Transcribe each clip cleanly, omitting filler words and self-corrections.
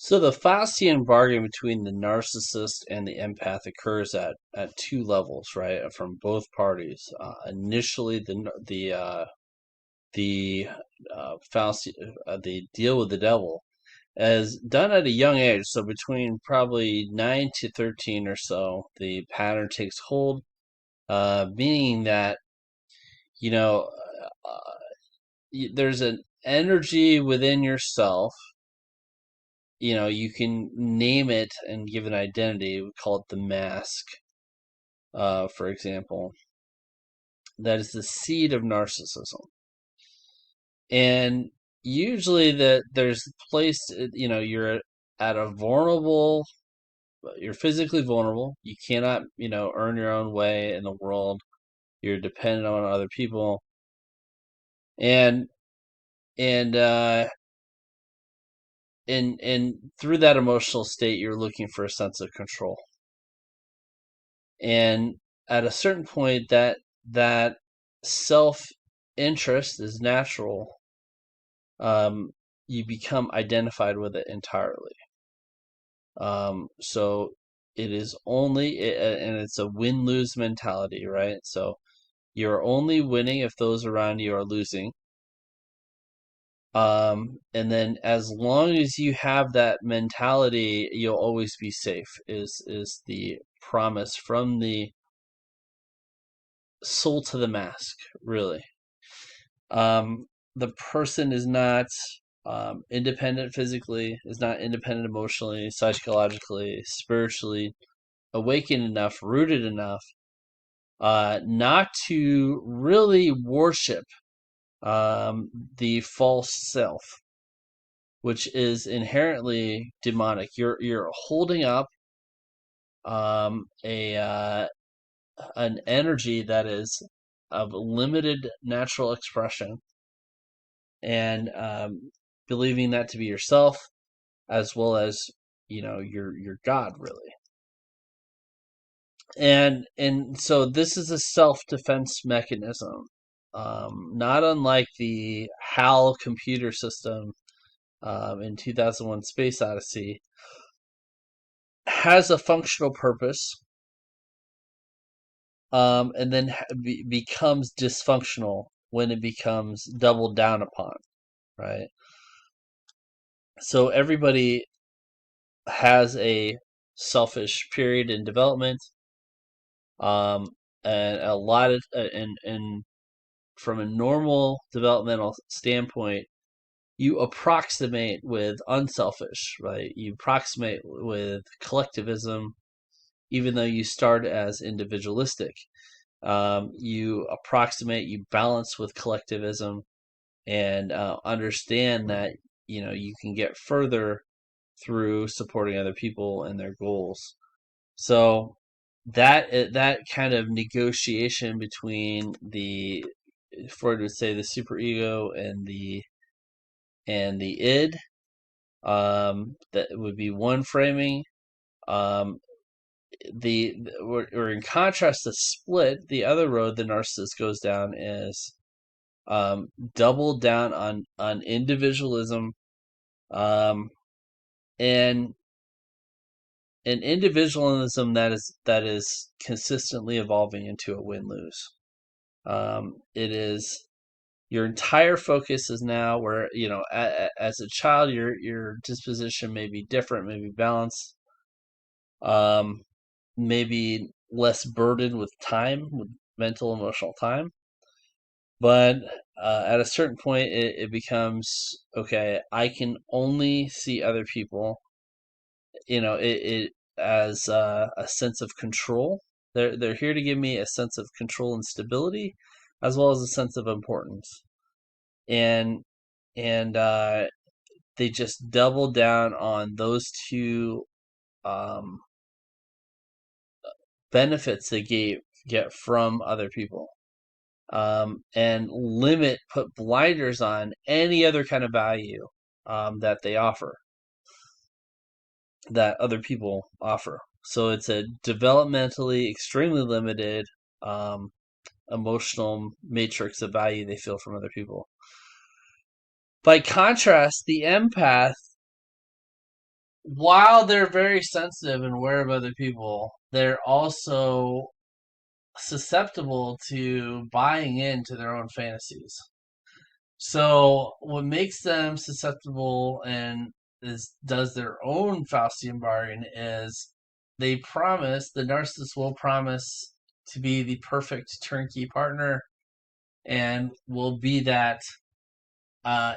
So the Faustian bargain between the narcissist and the empath occurs at two levels, right? From both parties. Initially, the Faustian the deal with the devil is done at a young age. So between probably 9 to 13 or so, the pattern takes hold, meaning that you know uh, there's an energy within yourself. You can name it and give an identity. We call it the mask, for example. That is the seed of narcissism. And usually that there's placed, you're at a vulnerable, you're physically vulnerable. You cannot, earn your own way in the world. You're dependent on other people. And, and, and through that emotional state, you're looking for a sense of control. And at a certain point, that self interest is natural. You become identified with it entirely. So it is only, and it's a win lose mentality, right? So you're only winning if those around you are losing. And then as long as you have that mentality, you'll always be safe. Is the promise from the soul to the mask, really. The person is not independent physically, is not independent emotionally, psychologically, spiritually, awakened enough, rooted enough, not to really worship the false self, which is inherently demonic. You're holding up a an energy that is of limited natural expression, and believing that to be yourself, as well as your God, really. And so this is a self-defense mechanism, not unlike the HAL computer system in 2001 Space Odyssey. Has a functional purpose, and then becomes dysfunctional when it becomes doubled down upon, right? So everybody has a selfish period in development, um, and a lot of and from a normal developmental standpoint, you approximate with unselfish, right? You approximate with collectivism, even though you start as individualistic. You approximate, you balance with collectivism, and understand that you can get further through supporting other people and their goals. So that kind of negotiation between the, Freud would say, the superego and the id, that would be one framing. Um, or in contrast to split, the other road the narcissist goes down is double down on individualism, um, and an individualism that is consistently evolving into a win lose. It is your entire focus is now where as a child your disposition may be different, maybe balanced, um, maybe less burdened with time, with mental emotional time. But at a certain point, it becomes okay. I can only see other people, it as a sense of control. They're here to give me a sense of control and stability, as well as a sense of importance. And and they just double down on those two um, benefits they get from other people, and put blinders on any other kind of value that they offer, that other people offer. So it's a developmentally extremely limited um, emotional matrix of value they feel from other people. By contrast, the empath while they're very sensitive and aware of other people, they're also susceptible to buying into their own fantasies. So what makes them susceptible and does their own Faustian bargain is the narcissist will promise to be the perfect turnkey partner and will be that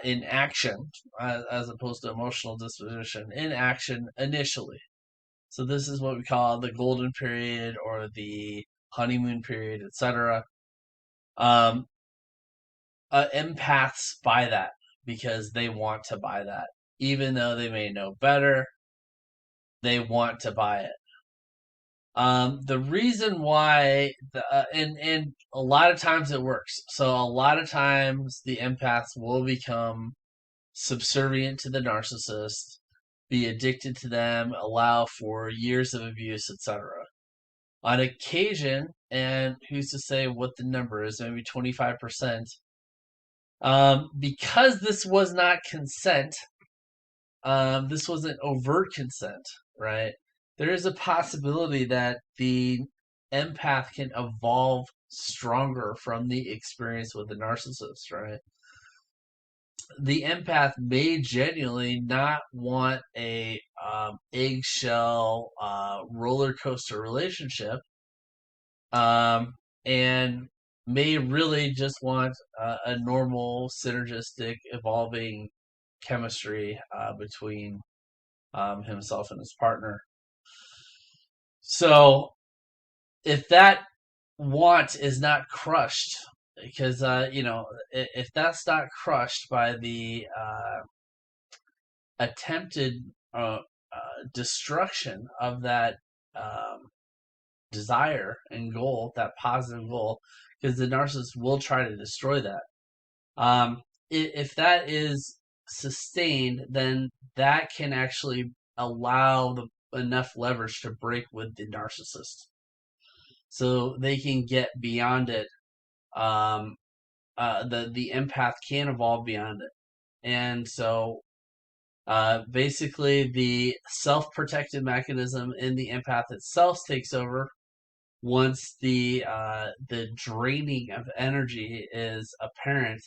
in action as opposed to emotional disposition in action initially. So this is what we call the golden period or the honeymoon period, etc. Um, Empaths buy that because they want to buy that. Even though they may know better, they want to buy it. The reason why, and a lot of times it works. So a lot of times the empaths will become subservient to the narcissist, be addicted to them, allow for years of abuse, etc. On occasion, and who's to say what the number is, maybe 25%, because this was not consent, this wasn't overt consent, right? There is a possibility that the empath can evolve stronger from the experience with the narcissist, right? The empath may genuinely not want a eggshell roller coaster relationship, and may really just want a normal, synergistic, evolving chemistry between himself and his partner. So if that want is not crushed, because if that's not crushed by the attempted destruction of that um, desire and goal, that positive goal, because the narcissist will try to destroy that. Um, if that is sustained, then that can actually allow enough leverage to break with the narcissist, so they can get beyond it. Um, the empath can evolve beyond it, and so basically the self-protective mechanism in the empath itself takes over once the draining of energy is apparent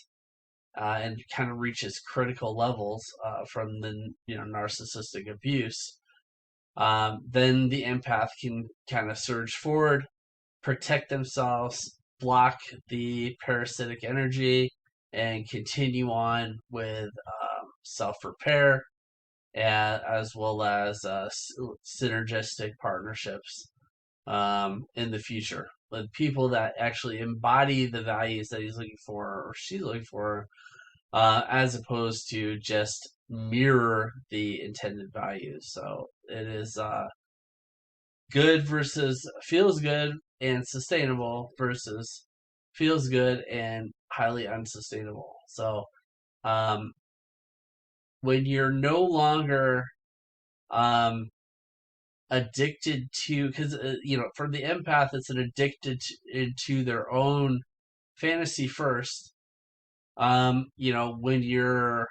and kind of reaches critical levels from the narcissistic abuse. Then the empath can kind of surge forward, protect themselves, block the parasitic energy, and continue on with self repair, as well as synergistic partnerships in the future with people that actually embody the values that he's looking for or she's looking for, as opposed to just mirror the intended values. So it is good versus feels good and sustainable versus feels good and highly unsustainable. So um, when you're no longer um, addicted to, because for the empath, it's an addicted into their own fantasy first. When you're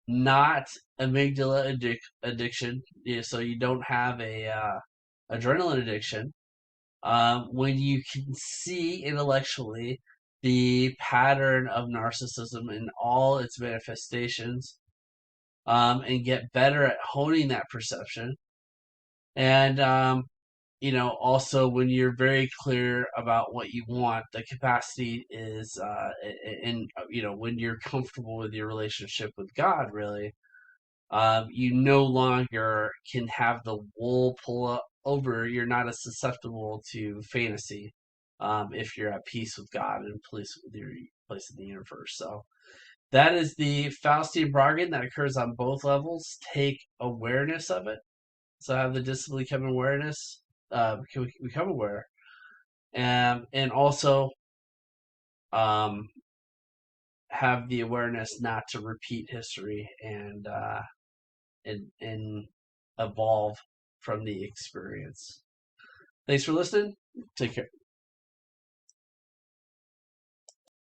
not amygdala addiction, so you don't have a adrenaline addiction. When you can see intellectually the pattern of narcissism in all its manifestations, and get better at honing that perception, and also when you're very clear about what you want, the capacity is, and when you're comfortable with your relationship with God, really, you no longer can have the wool pull up over. You're not as susceptible to fantasy if you're at peace with God and peace with your place in the universe. So that is the Faustian bargain that occurs on both levels. Take awareness of it. So have the discipline become awareness, become aware, and also um, have the awareness not to repeat history and evolve from the experience. Thanks for listening. Take care.